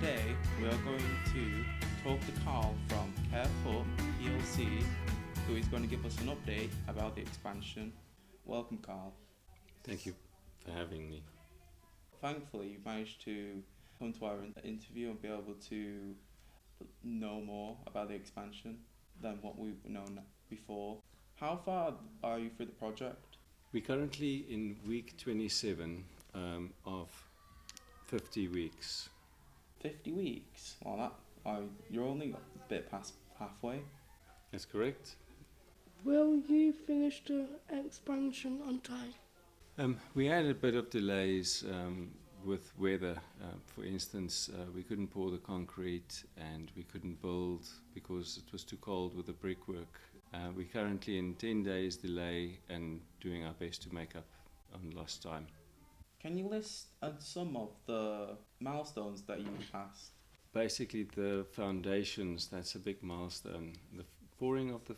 Today we are going to talk to Carl from Carefoot PLC, who is going to give us an update about the expansion. Welcome, Carl. Thank you for having me. Thankfully, you managed to come to our interview and be able to know more about the expansion than what we've known before. How far are you through the project? We're currently in week 27 of 50 weeks. 50 weeks? Well, you're only a bit past halfway. That's correct. Will you finish the expansion on time? We had a bit of delays with weather. For instance, we couldn't pour the concrete and we couldn't build because it was too cold with the brickwork. We're currently in 10 days delay and doing our best to make up on lost time. Can you list some of the milestones that you passed? Basically, the foundations, that's a big milestone. The pouring of the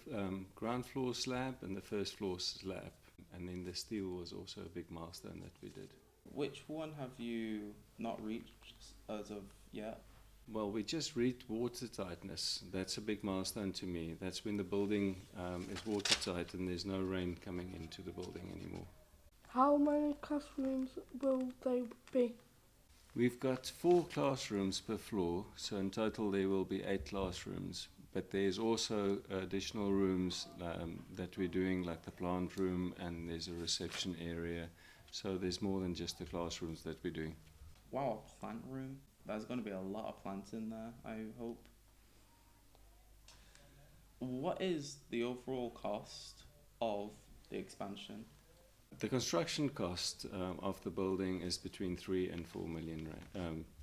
ground floor slab and the first floor slab. And then the steel was also a big milestone that we did. Which one have you not reached as of yet? Well, we just reached water tightness. That's a big milestone to me. That's when the building is watertight and there's no rain coming into the building anymore. How many classrooms will they be? We've got 4 classrooms per floor, so in total there will be 8 classrooms. But there's also additional rooms that we're doing, like the plant room, and there's a reception area. So there's more than just the classrooms that we're doing. Wow, a plant room? There's going to be a lot of plants in there, I hope. What is the overall cost of the expansion? The construction cost of the building is between 3 and 4 million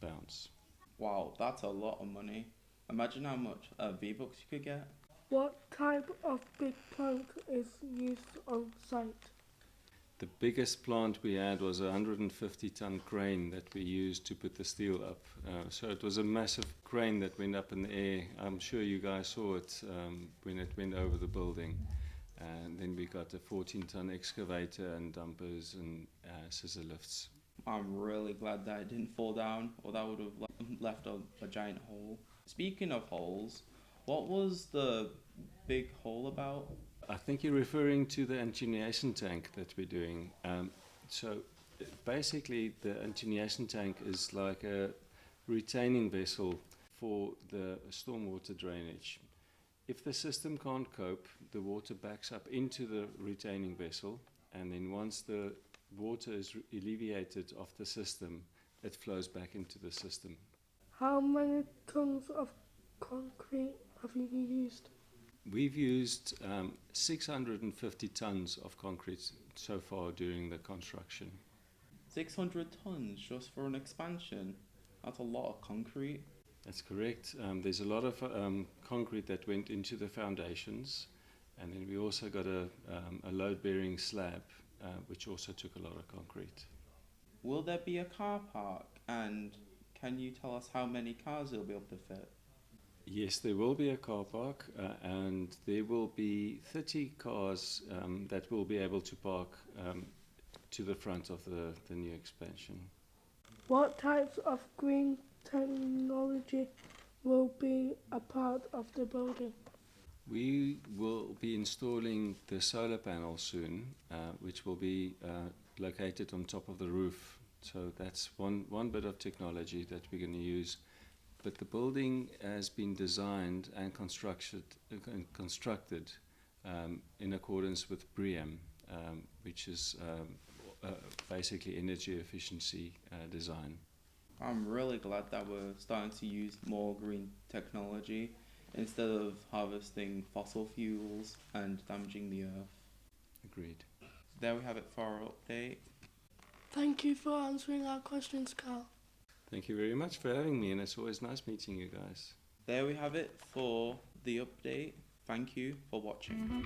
pounds. Wow, that's a lot of money. Imagine how much V-Bucks you could get. What type of big plant is used on site? The biggest plant we had was a 150-ton crane that we used to put the steel up. So it was a massive crane that went up in the air. I'm sure you guys saw it when it went over the building. And then we got a 14-ton excavator and dumpers and scissor lifts. I'm really glad that it didn't fall down, or that would have left a giant hole. Speaking of holes, what was the big hole about? I think you're referring to the attenuation tank that we're doing. So basically the attenuation tank is like a retaining vessel for the stormwater drainage. If the system can't cope, the water backs up into the retaining vessel, and then once the water is alleviated off the system, it flows back into the system. How many tons of concrete have you used? We've used 650 tons of concrete so far during the construction. 600 tons just for an expansion? That's a lot of concrete. That's correct. There's a lot of concrete that went into the foundations, and then we also got a load-bearing slab, which also took a lot of concrete. Will there be a car park, and can you tell us how many cars it'll be able to fit? Yes, there will be a car park, and there will be 30 cars that will be able to park to the front of the new expansion. What types of green technology will be a part of the building? We will be installing the solar panel soon, which will be located on top of the roof. So that's one bit of technology that we're going to use. But the building has been designed and constructed in accordance with BREEAM, which is basically energy efficiency design. I'm really glad that we're starting to use more green technology instead of harvesting fossil fuels and damaging the earth. Agreed. There we have it for our update. Thank you for answering our questions, Carl. Thank you very much for having me, and it's always nice meeting you guys. There we have it for the update. Thank you for watching.